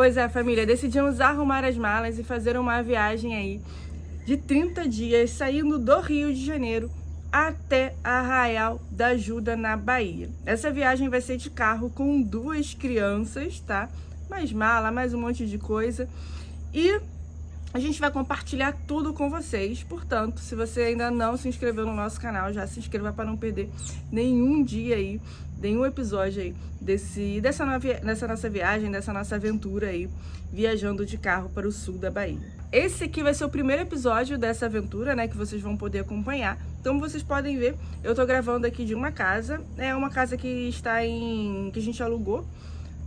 Pois é, família, decidimos arrumar as malas e fazer uma viagem aí de 30 dias, saindo do Rio de Janeiro até Arraial da Ajuda, na Bahia. Essa viagem vai ser de carro com 2 crianças, tá? Mais mala, mais um monte de coisa. E a gente vai compartilhar tudo com vocês. Portanto, se você ainda não se inscreveu no nosso canal, já se inscreva para não perder nenhum dia aí, nenhum episódio aí dessa nossa viagem, dessa nossa aventura aí, viajando de carro para o sul da Bahia. Esse aqui vai ser o primeiro episódio dessa aventura, né, que vocês vão poder acompanhar. Então, vocês podem ver, eu tô gravando aqui de uma casa, é uma casa que que a gente alugou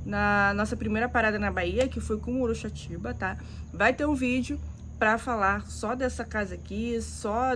na nossa primeira parada na Bahia, que foi com Uruxatiba, tá? Vai ter um vídeo para falar só dessa casa aqui, só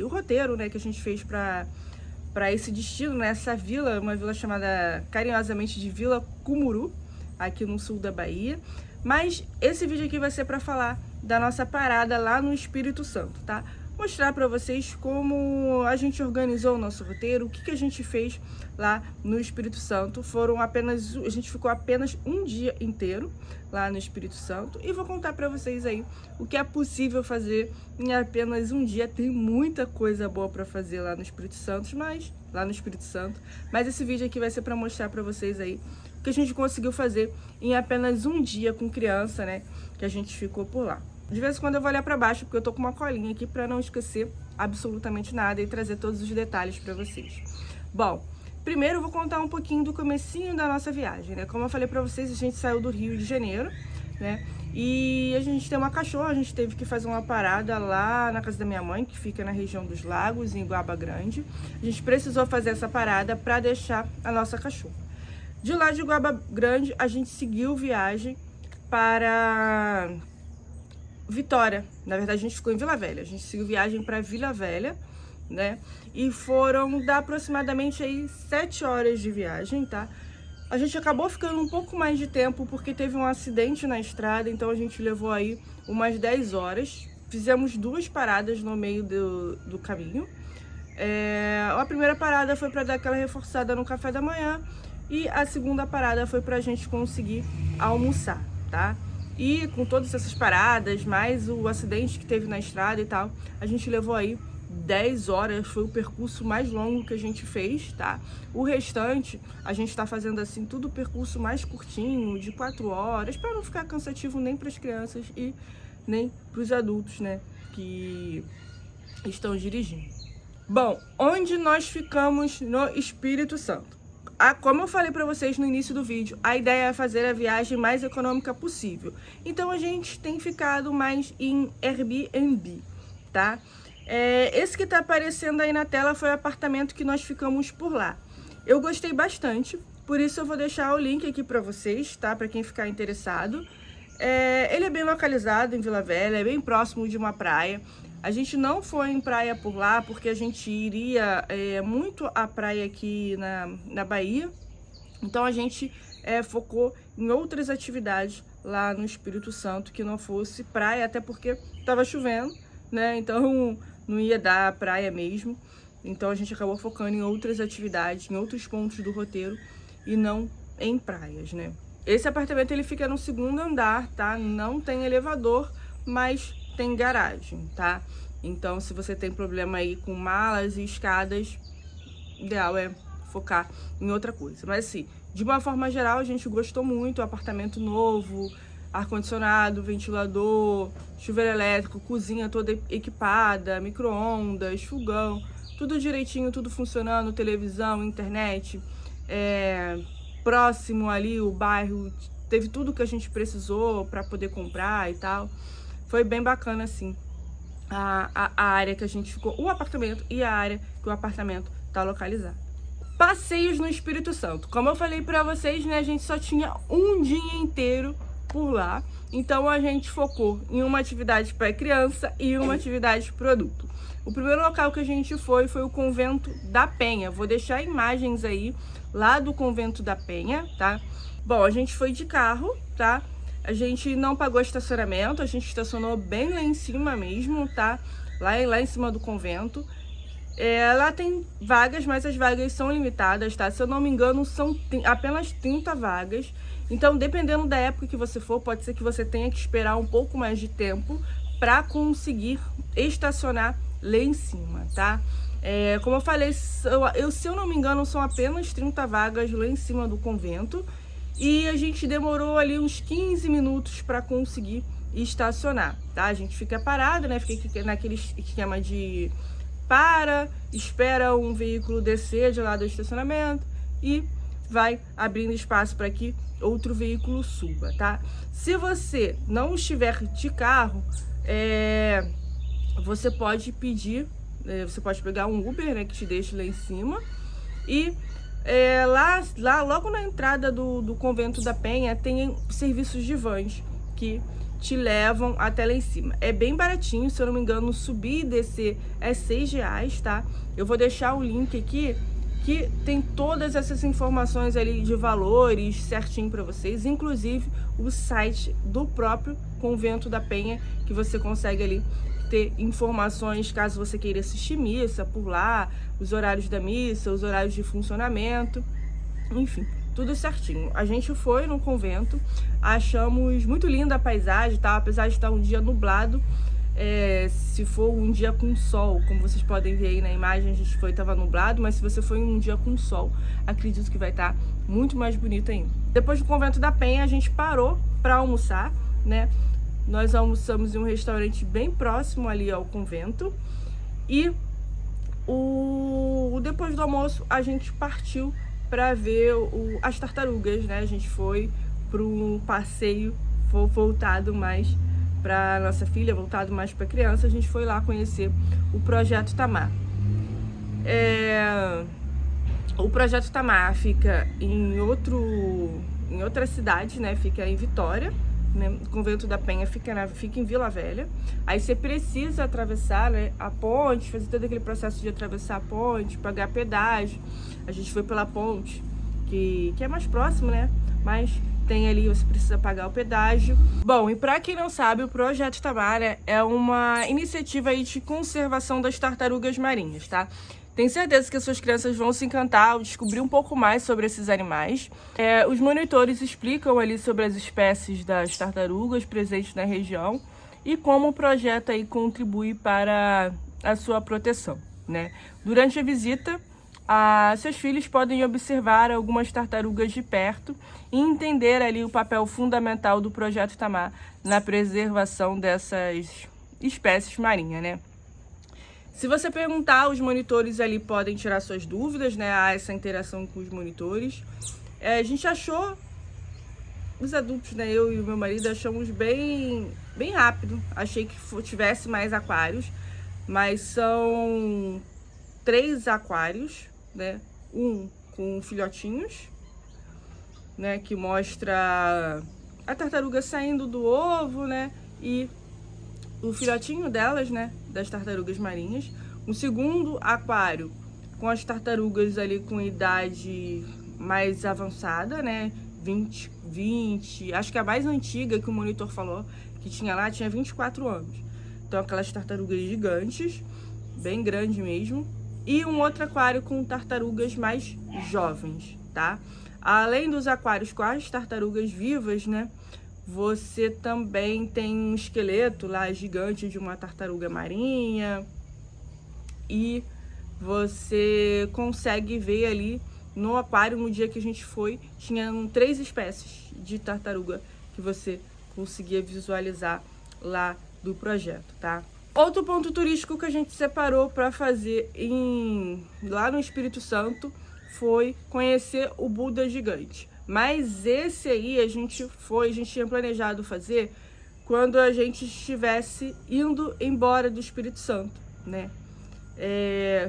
o roteiro, né, que a gente fez para esse destino, né, essa vila, uma vila chamada carinhosamente de Vila Cumuru, aqui no sul da Bahia. Mas esse vídeo aqui vai ser para falar da nossa parada lá no Espírito Santo, tá? Mostrar para vocês como a gente organizou o nosso roteiro, o que a gente fez lá no Espírito Santo. A gente ficou apenas um dia inteiro lá no Espírito Santo e vou contar para vocês aí o que é possível fazer em apenas um dia. Tem muita coisa boa para fazer lá no Espírito Santo, mas esse vídeo aqui vai ser para mostrar para vocês aí o que a gente conseguiu fazer em apenas um dia com criança, né, que a gente ficou por lá. De vez em quando eu vou olhar para baixo, porque eu tô com uma colinha aqui para não esquecer absolutamente nada e trazer todos os detalhes para vocês. Bom, primeiro eu vou contar um pouquinho do comecinho da nossa viagem, né? Como eu falei para vocês, a gente saiu do Rio de Janeiro, né? E a gente tem uma cachorra, a gente teve que fazer uma parada lá na casa da minha mãe, que fica na região dos Lagos, em Guaba Grande. A gente precisou fazer essa parada para deixar a nossa cachorra. De lá de Guaba Grande, a gente seguiu viagem para Vitória. Na verdade, a gente ficou em Vila Velha. A gente seguiu viagem para Vila Velha, né? E foram aproximadamente aí 7 horas de viagem, tá? A gente acabou ficando um pouco mais de tempo porque teve um acidente na estrada, então a gente levou aí umas 10 horas. Fizemos 2 paradas no meio do caminho. A primeira parada foi para dar aquela reforçada no café da manhã e a segunda parada foi para a gente conseguir almoçar, tá? E com todas essas paradas, mais o acidente que teve na estrada e tal, a gente levou aí 10 horas, foi o percurso mais longo que a gente fez, tá? O restante, a gente tá fazendo assim, tudo o percurso mais curtinho, de 4 horas, para não ficar cansativo nem para as crianças e nem para os adultos, né, que estão dirigindo. Bom, onde nós ficamos no Espírito Santo? Como eu falei para vocês no início do vídeo, a ideia é fazer a viagem mais econômica possível. Então a gente tem ficado mais em Airbnb, tá? Esse que tá aparecendo aí na tela foi o apartamento que nós ficamos por lá. Eu gostei bastante, por isso eu vou deixar o link aqui para vocês, tá? Para quem ficar interessado. Ele é bem localizado em Vila Velha, é bem próximo de uma praia. A gente não foi em praia por lá, porque a gente iria muito à praia aqui na Bahia. Então a gente focou em outras atividades lá no Espírito Santo, que não fosse praia, até porque estava chovendo, né? Então não ia dar praia mesmo. Então a gente acabou focando em outras atividades, em outros pontos do roteiro e não em praias, né? Esse apartamento ele fica no 2º andar, tá? Não tem elevador, mas tem garagem, tá? Então, se você tem problema aí com malas e escadas, o ideal é focar em outra coisa. Mas assim, de uma forma geral, a gente gostou muito, apartamento novo, ar-condicionado, ventilador, chuveiro elétrico, cozinha toda equipada, micro-ondas, fogão, tudo direitinho, tudo funcionando, televisão, internet, próximo ali o bairro, teve tudo que a gente precisou para poder comprar e tal. Foi bem bacana, assim, a área que a gente ficou, o apartamento e a área que o apartamento tá localizado. Passeios no Espírito Santo. Como eu falei pra vocês, né, a gente só tinha um dia inteiro por lá. Então a gente focou em uma atividade para criança e uma atividade para adulto. O primeiro local que a gente foi o Convento da Penha. Vou deixar imagens aí lá do Convento da Penha, tá? Bom, a gente foi de carro, tá? A gente não pagou estacionamento, a gente estacionou bem lá em cima mesmo, tá? Lá em cima do convento. Lá tem vagas, mas as vagas são limitadas, tá? Se eu não me engano, são apenas 30 vagas. Então, dependendo da época que você for, pode ser que você tenha que esperar um pouco mais de tempo para conseguir estacionar lá em cima, tá? Como eu falei, se eu não me engano, são apenas 30 vagas lá em cima do convento, e a gente demorou ali uns 15 minutos para conseguir estacionar, tá? A gente fica parado, né? Fica naquele esquema de espera um veículo descer de lá do estacionamento e vai abrindo espaço para que outro veículo suba, tá? Se você não estiver de carro, você pode pedir, você pode pegar um Uber, né, que te deixe lá em cima, e lá logo na entrada do Convento da Penha tem serviços de vans que te levam até lá em cima. É bem baratinho, se eu não me engano, subir e descer é R$6, tá? Eu vou deixar o link aqui que tem todas essas informações ali de valores certinho para vocês, inclusive o site do próprio Convento da Penha, que você consegue ali ter informações caso você queira assistir missa por lá, os horários da missa, os horários de funcionamento, enfim, tudo certinho. A gente foi no convento, achamos muito linda a paisagem, tá? Apesar de estar um dia nublado, se for um dia com sol, como vocês podem ver aí na imagem, a gente foi, estava nublado, mas se você for em um dia com sol, acredito que vai estar muito mais bonito ainda. Depois do Convento da Penha, a gente parou para almoçar, né? Nós almoçamos em um restaurante bem próximo ali ao convento, e depois do almoço a gente partiu para ver as tartarugas, né? A gente foi para um passeio voltado mais para nossa filha, voltado mais para criança. A gente foi lá conhecer o Projeto Tamar. O Projeto Tamar fica em outra cidade, né? Fica em Vitória, né? O Convento da Penha fica em Vila Velha. Aí você precisa atravessar, né, a ponte, fazer todo aquele processo de atravessar a ponte, pagar pedágio. A gente foi pela ponte, que é mais próximo, né? Mas tem ali, você precisa pagar o pedágio. Bom, e para quem não sabe, o Projeto Tamar é uma iniciativa aí de conservação das tartarugas marinhas, tá? Tenho certeza que as suas crianças vão se encantar ao descobrir um pouco mais sobre esses animais. Os monitores explicam ali sobre as espécies das tartarugas presentes na região e como o projeto aí contribui para a sua proteção, né? Durante a visita, seus filhos podem observar algumas tartarugas de perto e entender ali o papel fundamental do Projeto Tamar na preservação dessas espécies marinhas, né? Se você perguntar, os monitores ali podem tirar suas dúvidas, né? Há essa interação com os monitores. A gente achou, os adultos, né? Eu e o meu marido achamos bem rápido. Achei que tivesse mais aquários, mas são 3 aquários, né? Um com filhotinhos, né? Que mostra a tartaruga saindo do ovo, né? E o filhotinho delas, né? Das tartarugas marinhas. Um segundo aquário com as tartarugas ali com idade mais avançada, né? 20, acho que a mais antiga que o monitor falou que tinha lá tinha 24 anos. Então aquelas tartarugas gigantes, bem grande mesmo. E um outro aquário com tartarugas mais jovens, tá? Além dos aquários com as tartarugas vivas, né? Você também tem um esqueleto lá gigante de uma tartaruga marinha. E você consegue ver ali no aquário, no dia que a gente foi, tinham 3 espécies de tartaruga que você conseguia visualizar lá do projeto, tá? Outro ponto turístico que a gente separou para fazer lá no Espírito Santo foi conhecer o Buda gigante. Mas esse aí a gente tinha planejado fazer quando a gente estivesse indo embora do Espírito Santo, né?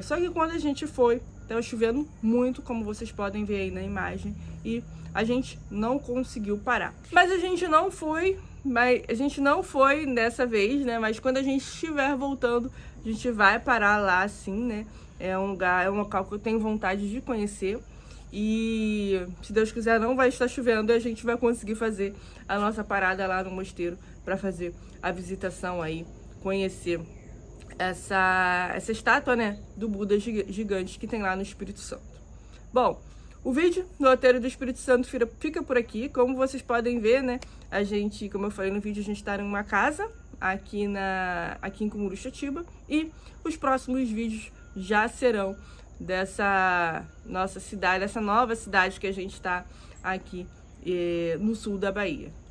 Só que quando a gente foi, estava chovendo muito, como vocês podem ver aí na imagem, e a gente não conseguiu parar. Mas a gente não foi dessa vez, né? Mas quando a gente estiver voltando, a gente vai parar lá, sim, né? É um local que eu tenho vontade de conhecer. E se Deus quiser, não vai estar chovendo e a gente vai conseguir fazer a nossa parada lá no mosteiro para fazer a visitação aí, conhecer essa estátua, né, do Buda gigante que tem lá no Espírito Santo. Bom, O vídeo do roteiro do Espírito Santo fica por aqui. Como vocês podem ver, né? A gente, como eu falei no vídeo, a gente está em uma casa aqui em Cumuruxatiba. E os próximos vídeos já serão dessa nossa cidade, dessa nova cidade que a gente está aqui no sul da Bahia.